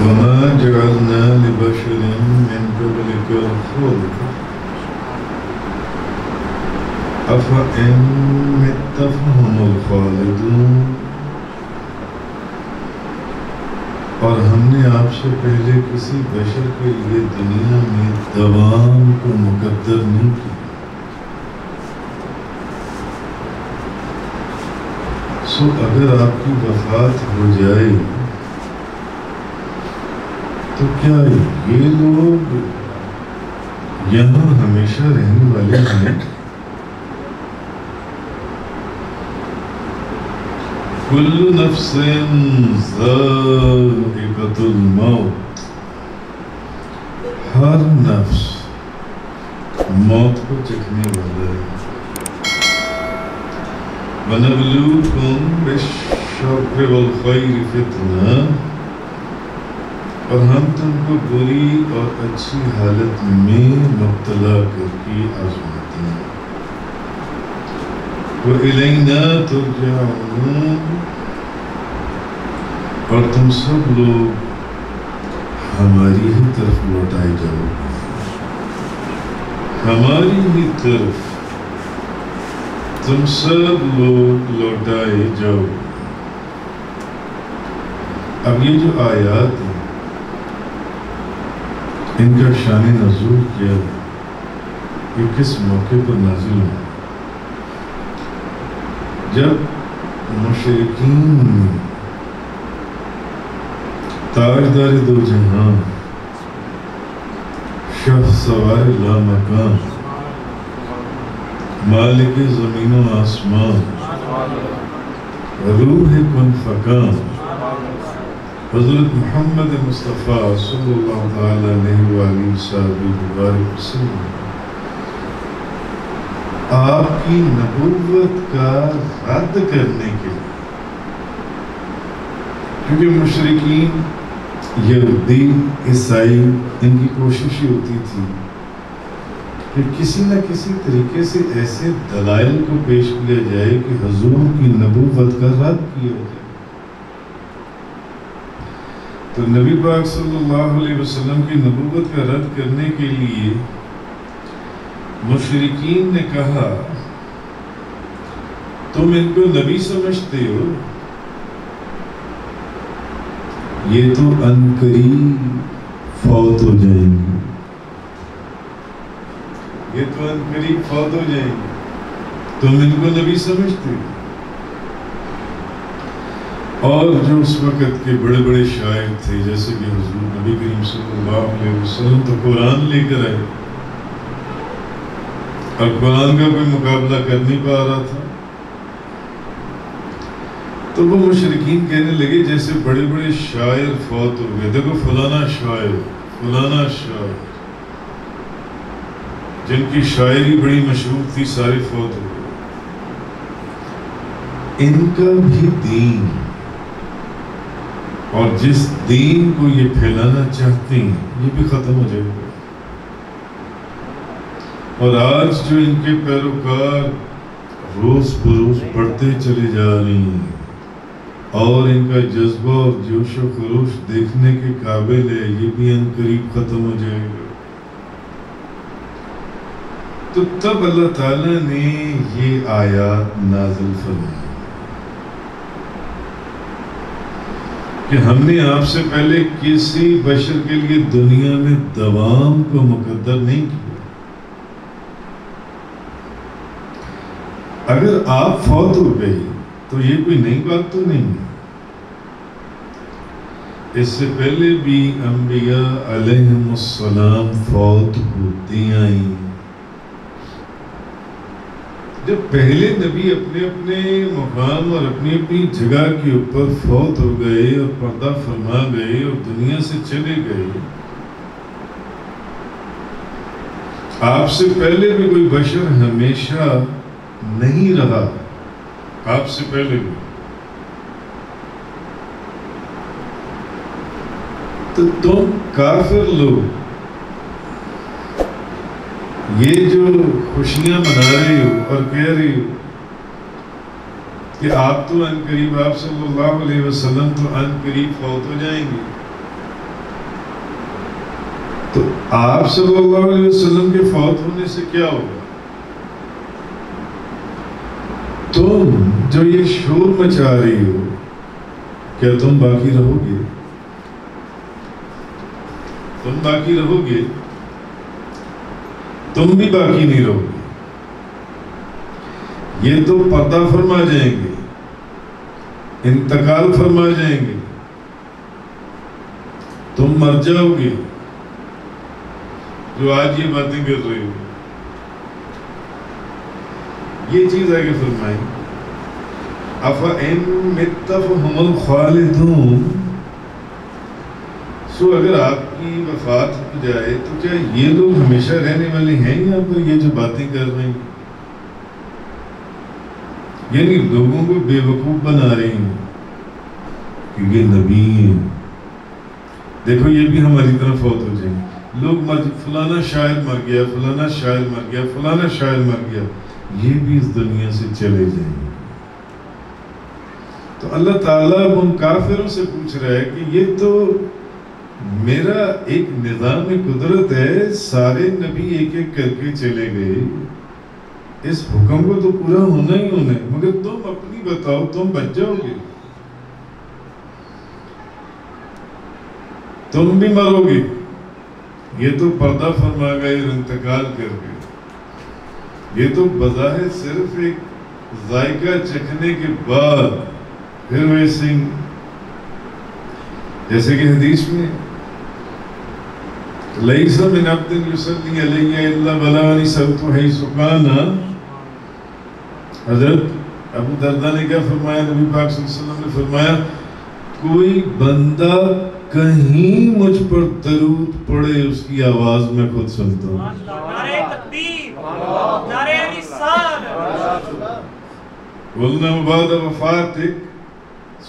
وما جعلنا لبشر من قبلك الخلد أفإن مت فهم الخالدون. اور ہم نے آپ سے پہلے کسی بشر کے لیے دنیا میں دوام کو مقدر نہیں کیا. سو اگر آپ کی وفات ہو جائے تو کیا یہ لوگ یہاں ہمیشہ رہنے والے ہیں؟ کل نفس ذائقۃ الموت. ہر نفس موت کو چکھنے والا ہے. وَنَبْلُوكُمْ بِالشَّرِّ وَالْخَيْرِ فِتْنَةً. اور ہم تم کو بری اور اچھی حالت میں مبتلا کر کے آزماتے ہیں. وَإِلَيْنَا تُرْجَعُونَ. اور تم سب لوگ ہماری ہی طرف لوٹائے جاؤ گے. ہماری ہی طرف تم سب لوگ لوٹائے جاؤ. اب یہ جو آیات ہیں ان کا شان نزول کیا ہے، یہ کس موقع پر نازل ہوا؟ جب مشرکین نے تاجدار دو جہان، شہ سوار لامکان، مالک زمین و آسمان، روح کن فکان، حضرت محمد مصطفیٰ صلی اللہ علیہ وآلہ وسلم آپ کی نبوت کا رد کرنے کے لیے، کیونکہ مشرکین یہودی عیسائی ان کی کوشش ہی ہوتی تھی کہ کسی نہ کسی طریقے سے ایسے دلائل کو پیش کیا جائے کہ حضور کی نبوت کا رد کیا جائے. تو نبی پاک صلی اللہ علیہ وسلم کی نبوت کا رد کرنے کے لیے مشرکین نے کہا تم ان کو نبی سمجھتے ہو، یہ تو عنقریب فوت ہو جائیں گے، یہ تو عنقریب فوت ہو جائیں گے، تم ان کو نبی سمجھتے ہو. اور جو اس وقت کے بڑے بڑے شاعر تھے جیسے کہ حضور نبی کریم صلی اللہ علیہ وسلم تو قرآن لے کر آئے اور قرآن کا کوئی مقابلہ کر نہیں پا رہا تھا، تو وہ مشرکین کہنے لگے جیسے بڑے بڑے شاعر فوت ہو گئے، دیکھو فلانا شاعر جن کی شاعری بڑی مشہور تھی سارے فوت ہو گئے، ان کا بھی دین اور جس دین کو یہ پھیلانا چاہتے ہیں یہ بھی ختم ہو جائے گا. اور آج جو ان کے پیروکار روز بروز بڑھتے چلے جا رہی ہیں اور ان کا جذبہ اور جوش و خروش دیکھنے کے قابل ہے، یہ بھی عنقریب ختم ہو جائے گا. تو تب اللہ تعالیٰ نے یہ آیات نازل فرمائی کہ ہم نے آپ سے پہلے کسی بشر کے لیے دنیا میں دوام کو مقدر نہیں کیا. اگر آپ فوت ہو گئے تو یہ کوئی نئی بات تو نہیں ہے. اس سے پہلے بھی انبیاء علیہم السلام فوت ہوتی آئیں. جب پہلے نبی اپنے اپنے مقام اور اپنی اپنی جگہ کے اوپر فوت ہو گئے اور پردہ فرما گئے اور دنیا سے چلے گئے، آپ سے پہلے بھی کوئی بشر ہمیشہ نہیں رہا. آپ سے پہلے بھی تو تم کافر لوگ یہ جو خوشیاں منا رہے ہو اور کہہ رہے ہو کہ آپ تو عنقریب آپ صلی اللہ علیہ وسلم تو عنقریب فوت ہو جائیں گے، تو آپ صلی اللہ علیہ وسلم کے فوت ہونے سے کیا ہوگا؟ تم جو یہ شور مچا رہی ہو، کیا تم باقی رہو گے؟ تم باقی رہو گے؟ تم بھی باقی نہیں رہو گے، یہ تو پردہ فرما جائیں گے، انتقال فرما جائیں گے، تم مر جاؤ گے جو آج یہ باتیں کر رہے ہو۔ یہ چیز آگے فرمائی، أَفَإِن مِتَّ فَهُمُ الْخَالِدُونَ، سو اگر آپ کی وفات ہو جائے تو کیا یہ لوگ ہمیشہ رہنے والے ہیں یہاں پر، یہ جو باتیں کر رہے ہیں؟ یعنی لوگوں کو بے وقوف بنا رہے ہیں کہ یہ نبی ہیں، دیکھو یہ بھی ہماری طرف فوت ہو جائیں گے، لوگ فلانا شاعر مر گیا، فلانا شاعر مر گیا، فلانا شاعر مر گیا، یہ بھی اس دنیا سے چلے جائیں گے۔ تو اللہ تعالیٰ ان کافروں سے پوچھ رہا ہے کہ یہ تو میرا ایک نظام قدرت ہے، سارے نبی ایک ایک کر کے چلے گئے، اس حکم کو تو پورا ہونا ہی ہونا ہے، مگر تم اپنی بتاؤ، تم بچ جاؤ گے؟ تم بھی مرو گے، یہ تو پردہ فرما گئے اور انتقال کر گئے، یہ تو بظاہر صرف ایک ذائقہ چکھنے کے بعد پھر ویسے ہی، جیسے کہ حدیث میں لَيْسَ مِنْ عَبْدٍ يُصَلِّي عَلَيَّ إِلَّا بَلَغَنِي صَوْتُهُ حَيْثُ كَانَ۔ حضرت ابو درداء نے کیا فرمایا؟ نبی پاک صلی اللہ علیہ وسلم نے فرمایا کوئی بندہ کہیں مجھ پر درود پڑھے اس کی آواز میں خود سنتا ہوں۔ نعرہ تکبیر، نعرہ رسالت۔ قُلْنَا وَبَعْدَ وَفَاتِكَ،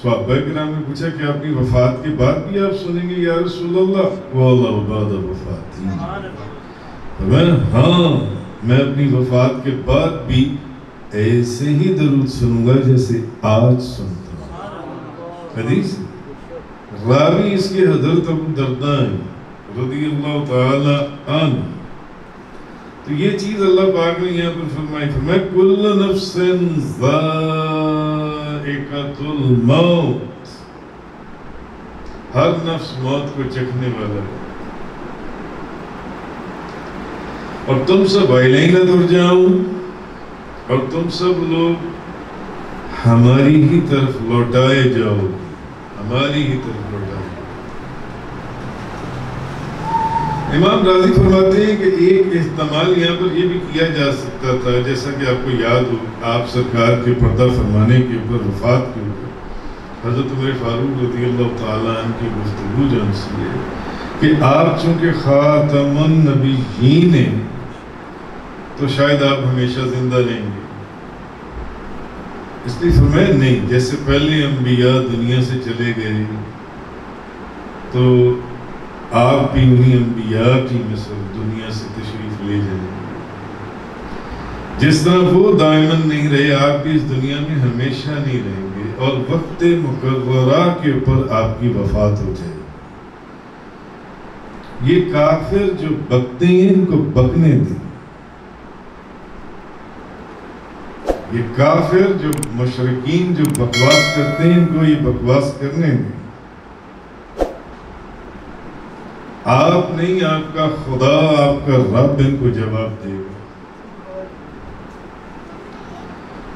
صحابہ کرام نے پوچھا کہ اپنی وفات کے بعد بھی آپ سنیں گے یا رسول اللہ؟ وَاللَّهُ بَعْدَ وَفَاتِي، ہاں میں اپنی وفات کے بعد بھی ایسے ہی درود سنوں گا جیسے آج سنتا ہوں۔ حدیث راوی اس کے حضرت ابو درداء رضی اللہ تعالی عنہ۔ تو یہ چیز اللہ پاک نے یہاں پر فرمائی کل نفس ذائقۃ الموت، ہر نفس موت کو چکھنے والا ہے، اور تم سب الینا ترجعون، اور تم سب لوگ ہماری ہی طرف لوٹائے جاؤ، ہماری ہی طرف لوٹائے۔ امام راضی فرماتے ہیں کہ ایک احتمال یہاں پر یہ بھی کیا جا سکتا تھا، جیسا کہ آپ کو یاد ہو آپ سرکار کے پردہ فرمانے کے اوپر، وفات کے اوپر حضرت عمر فاروق رضی اللہ تعالیٰ عنہ کی گفتگو جان سی ہے کہ آپ چونکہ خاتم النبیین ہیں تو شاید آپ ہمیشہ زندہ رہیں گے، اس لیے فرمایا نہیں، جیسے پہلے انبیاء دنیا سے چلے گئے تو آپ بھی انہی انبیاء کی مثل دنیا سے تشریف لے جائیں گے، جس طرح وہ دائماً نہیں رہے آپ بھی اس دنیا میں ہمیشہ نہیں رہیں گے، اور وقت مقررہ کے اوپر آپ کی وفات ہو جائے گی۔ یہ کافر جو بکتے ہیں ان کو بکنے دیں، یہ کافر جو مشرکین جو بکواس کرتے ہیں ان کو یہ بکواس کرنے دیں، آپ نہیں آپ کا خدا آپ کا رب ان کو جواب دے گا۔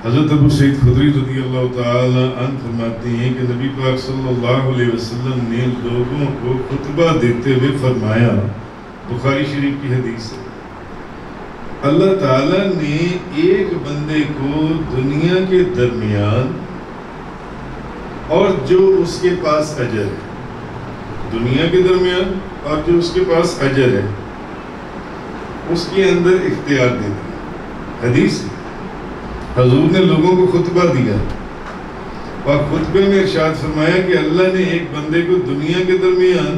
حضرت ابو سعید خدری رضی اللہ تعالی عنہ فرماتے ہیں کہ نبی پاک صلی اللہ علیہ وسلم نے لوگوں کو خطبہ دیتے ہوئے فرمایا، بخاری شریف کی حدیث ہے، اللہ تعالیٰ نے ایک بندے کو دنیا کے درمیان اور جو اس کے پاس اجر ہے، دنیا کے درمیان اور جو اس کے پاس اجر ہے اس کے اندر اختیار دے دیا۔ حدیث حضور نے لوگوں کو خطبہ دیا اور خطبے میں ارشاد فرمایا کہ اللہ نے ایک بندے کو دنیا کے درمیان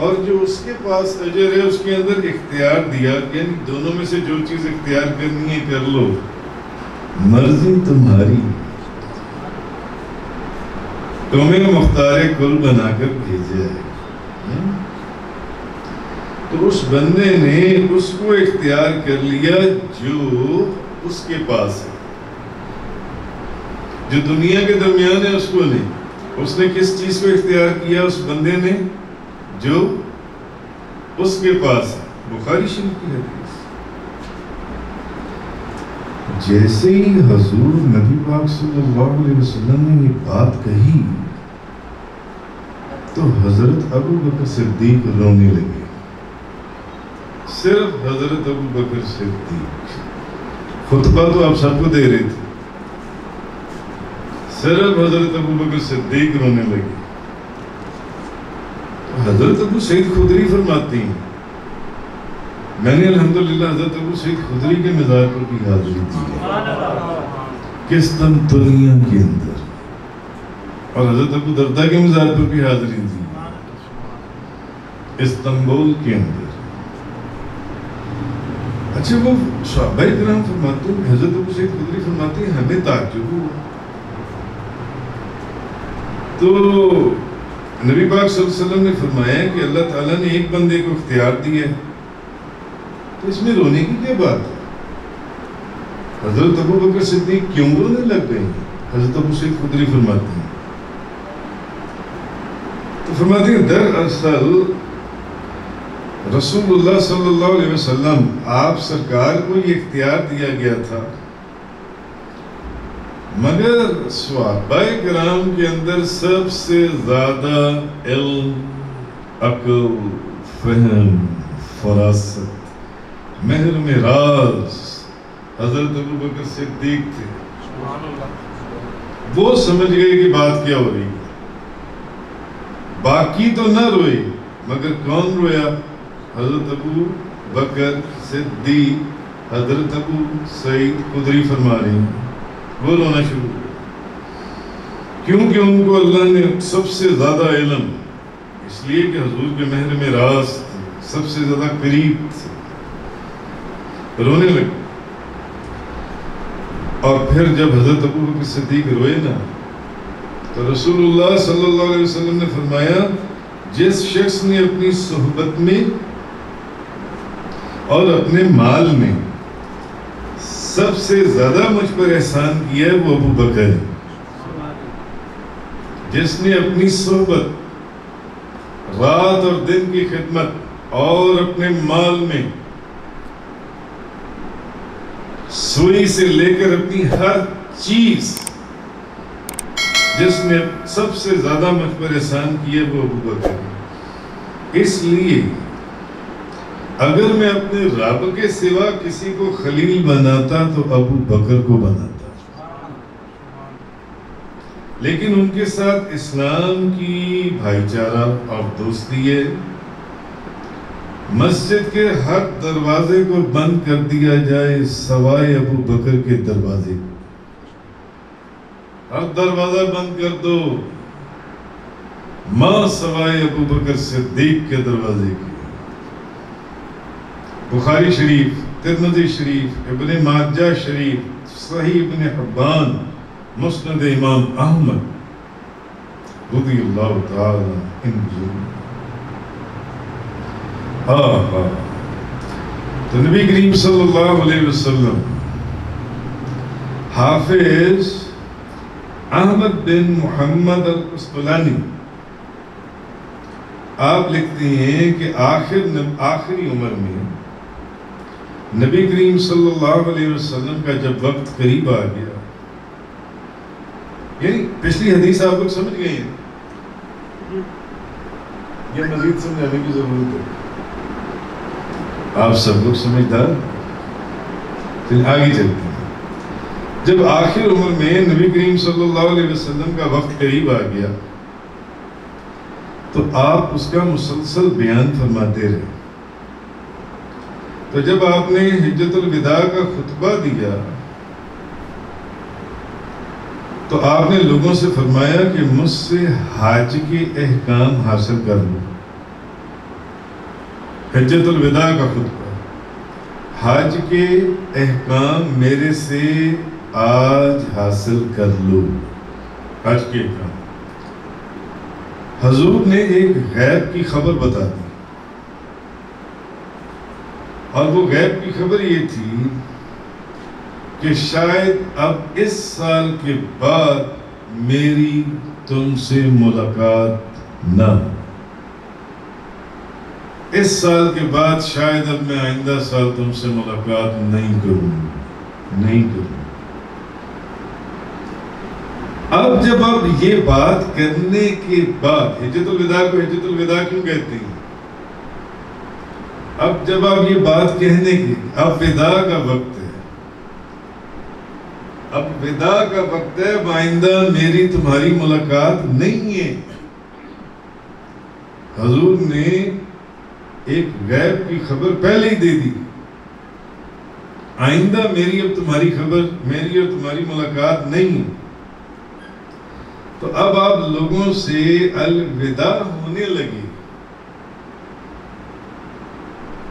اور جو اس کے پاس اجر ہے اس کے اندر اختیار دیا، یعنی دونوں میں سے جو چیز اختیار کرنی ہے کر لو، مرضی تمہاری، تمہیں مختار کل بنا کر بھیجا ہے۔ تو اس بندے نے اس کو اختیار کر لیا جو اس کے پاس ہے، جو دنیا کے درمیان ہے اس کو نہیں۔ اس نے کس چیز کو اختیار کیا اس بندے نے؟ جو اس کے پاس ہے۔ بخاری شریف کی حدیث۔ جیسے ہی حضور نبی پاک صلی اللہ علیہ وسلم نے یہ بات کہی تو حضرت ابو بکر صدیق رونے لگے۔ صرف حضرت ابو بکر صدیق، خطبہ تو آپ سب کو دے رہے تھے، صرف حضرت ابو بکر صدیق رونے لگے۔ تو حضرت ابو سعید خدری فرماتی ہیں میں نے الحمدللہ حضرت ابو سعید خدری کے مزار پر بھی حاضری دی ہے، قسطنطنیہ کے اندر، اور حضرت ابو دردہ کے مزار پر بھی حاضری دی استنبول کے اندر۔ اچھا وہ صحابہ کرام فرماتے ہیں، حضرت ابو سعید خدری فرماتے ہیں ہمیں تعجب ہوا، تو نبی پاک صلی اللہ علیہ وسلم نے فرمایا کہ اللہ تعالیٰ نے ایک بندے کو اختیار دیا ہے، تو اس میں رونے کی کیا بات ہے؟ حضرت ابو بکر صدیق کیوں رونے لگ گئے؟ حضرت ابو سعید خدری فرماتے ہیں، تو فرماتے ہیں دراصل رسول اللہ صلی اللہ علیہ وسلم آپ سرکار کو یہ اختیار دیا گیا تھا، مگر صحابہ کرام کے اندر سب سے زیادہ علم، عقل، فہم، فراست، محرم راز حضرت ابو بکر صدیق تھے۔ وہ سمجھ گئے کہ بات کیا ہو رہی ہے۔ باقی تو نہ روئے، مگر کون رویا؟ حضرت ابو بکر صدیق، حضرت ابو سعید خدری فرما رہے ہیں، وہ رونا شروع ہوا، کیونکہ ان کو اللہ نے سب سے زیادہ علم، اس لیے کہ حضور کے محرم راز تھے، سب سے زیادہ قریب تھے، رونے لگے۔ اور پھر جب حضرت ابو بکر صدیق روئے نا تو رسول اللہ صلی اللہ علیہ وسلم نے فرمایا جس شخص نے اپنی صحبت میں اور اپنے مال میں سب سے زیادہ مجھ پر احسان کیا ہے وہ ابو بکر ہے۔ جس نے اپنی صحبت، رات اور دن کی خدمت اور اپنے مال میں سوئی سے لے کر اپنی ہر چیز جس نے سب سے زیادہ مجھ پر احسان کیا وہ ابو بکر ہے۔ اس لیے اگر میں اپنے رب کے سوا کسی کو خلیل بناتا تو ابو بکر کو بناتا، لیکن ان کے ساتھ اسلام کی بھائی چارہ اور دوستی ہے۔ مسجد کے ہر دروازے کو بند کر دیا جائے سوائے ابو بکر کے دروازے کو، ہر دروازہ بند کر دو ماں سوائے ابو بکر صدیق کے دروازے کی۔ بخاری شریف، ترمذی شریف، ابن ماجہ شریف، صحیح ابن حبان، مسند امام احمد رضی اللہ تعالی عنہ۔ تو نبی کریم صلی اللہ علیہ وسلم حافظ احمد بن محمد القسطلانی آپ لکھتے ہیں کہ آخری عمر میں نبی کریم صلی اللہ علیہ وسلم کا جب وقت قریب آ گیا، یعنی پچھلی حدیث آپ لوگ سمجھ گئے ہیں، یہ مزید سمجھانے کی ضرورت ہے، آپ سب لوگ سمجھدار، پھر آگے چلتے ہیں۔ جب آخر عمر میں نبی کریم صلی اللہ علیہ وسلم کا وقت قریب آ گیا تو آپ اس کا مسلسل بیان فرماتے رہے۔ تو جب آپ نے حجت الوداع کا خطبہ دیا تو آپ نے لوگوں سے فرمایا کہ مجھ سے حج کے احکام حاصل کر لو۔ حجت الوداع کا خطبہ، حج کے احکام میرے سے آج حاصل کر لو۔ حج کے احکام، حضور نے ایک غیب کی خبر بتا دی اور وہ غیب کی خبر یہ تھی کہ شاید اب اس سال کے بعد میری تم سے ملاقات نہ ہو، اس سال کے بعد شاید اب میں آئندہ سال تم سے ملاقات نہیں کروں۔ اب جب آپ یہ بات کرنے کے بعد، حجۃ الوداع کو حجۃ الوداع کیوں کہتے ہیں؟ اب جب آپ یہ بات کہنے کی، اب وداع کا وقت ہے، اب وداع کا وقت ہے، آئندہ میری تمہاری ملاقات نہیں ہے۔ حضور نے ایک غیب کی خبر پہلے ہی دے دی، آئندہ میری اب تمہاری خبر، میری اور تمہاری ملاقات نہیں ہے۔ تو اب آپ لوگوں سے الوداع ہونے لگی،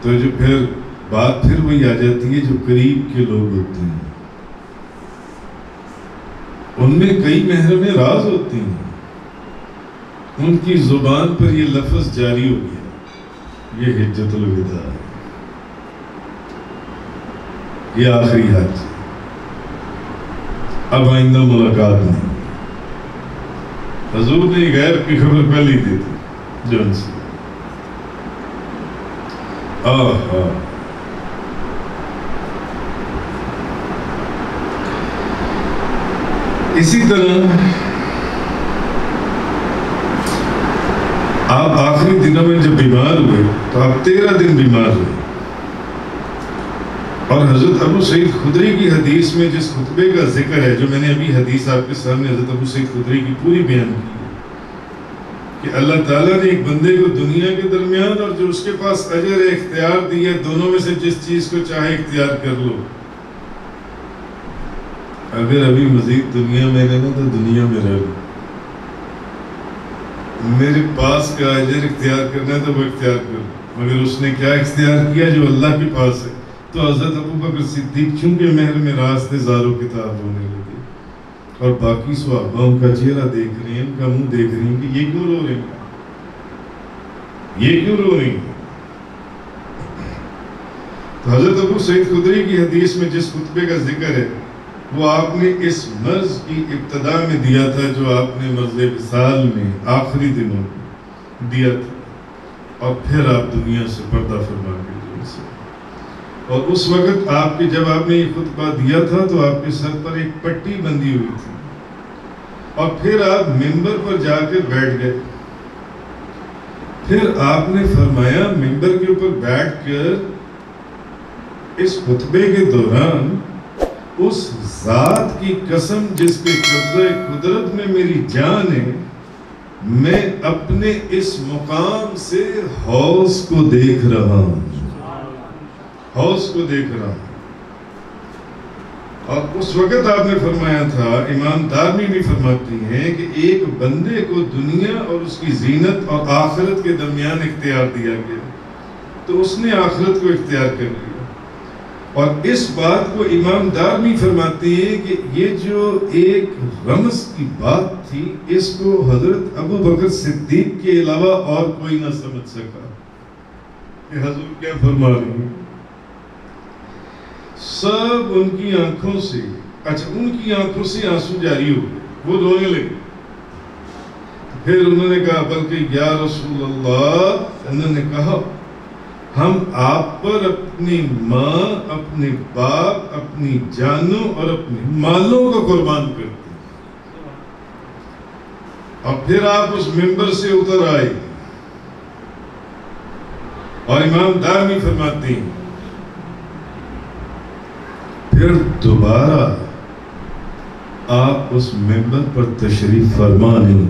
تو جو پھر بات پھر وہی آ جاتی ہے جو قریب کے لوگ ہوتے ہیں، ان میں کئی محرم راز ہوتی ہیں، ان کی زبان پر یہ لفظ جاری ہو گیا، یہ حجۃ الوداع ہے، یہ آخری حج، اب آئندہ ملاقات نہیں۔ حضور نے غیب کی خبر پہلے ہی دی تھی جو ان سے اسی طرح آپ آخری دنوں میں جب بیمار ہوئے تو آپ 13 دن بیمار ہوئے، اور حضرت ابو سعید خدری کی حدیث میں جس خطبے کا ذکر ہے، جو میں نے ابھی حدیث آپ کے سامنے حضرت ابو سعید خدری کی پوری بیان کی ہے، کہ اللہ تعالیٰ نے ایک بندے کو دنیا کے درمیان اور جو اس کے پاس اجر اختیار دی ہے، دونوں میں سے جس چیز کو چاہے اختیار کر لو۔ اگر ابھی مزید دنیا میں رہنا تو دنیا میں رہ لو، میرے پاس کا اجر اختیار کرنا ہے تو وہ اختیار کرو۔ مگر اس نے کیا اختیار کیا جو اللہ کے پاس ہے؟ تو حضرت ابو بکر صدیق چونکہ محرم راز تھے، زاروں کتاب ہونے لگے، اور باقی صحابہ ان کا چہرہ دیکھ رہے ہیں، ان کا منہ دیکھ رہے ہیں کہ یہ کیوں رو رہے ہیں، یہ کیوں رو رہے ہیں۔ تو حضرت ابو سعید خدری کی حدیث میں جس خطبے کا ذکر ہے، وہ آپ نے اس مرض کی ابتدا میں دیا تھا جو آپ نے مرض وصال میں آخری دنوں میں دیا تھا، اور پھر آپ دنیا سے پردہ فرما کے دنیا سے، اور اس وقت آپ کی جب آپ نے یہ خطبہ دیا تھا تو آپ کے سر پر ایک پٹی بندھی ہوئی تھی، اور پھر آپ منبر پر جا کر بیٹھ گئے۔ پھر آپ نے فرمایا منبر کے اوپر بیٹھ کر اس خطبے کے دوران اس ذات کی قسم جس کے قبضہ قدرت میں میری جان ہے، میں اپنے اس مقام سے حوض کو دیکھ رہا ہوں، حوض کو دیکھ رہا ہوں۔ اور اس وقت آپ نے فرمایا تھا، امام دارمی بھی فرماتی ہیں کہ ایک بندے کو دنیا اور اس کی زینت اور آخرت کے درمیان اختیار دیا گیا، تو اس نے آخرت کو اختیار کر لیا۔ اور اس بات کو امام دارمی فرماتی ہیں کہ یہ جو ایک رمز کی بات تھی، اس کو حضرت ابو بکر صدیق کے علاوہ اور کوئی نہ سمجھ سکا کہ حضور کیا فرما رہے ہیں۔ سب ان کی آنکھوں سے، ان کی آنکھوں سے آنسو جاری ہو گئے، وہ رونے لگے۔ پھر انہوں نے کہا، بلکہ یا رسول اللہ، انہوں نے کہا، ہم آپ پر اپنی ماں، اپنے باپ، اپنی جانوں اور اپنے مالوں کو قربان کرتے ہیں۔ اور پھر آپ اس منبر سے اتر آئے، اور امام دارمی فرماتے ہیں پھر دوبارہ آپ اس منبر پر تشریف فرما نہیں،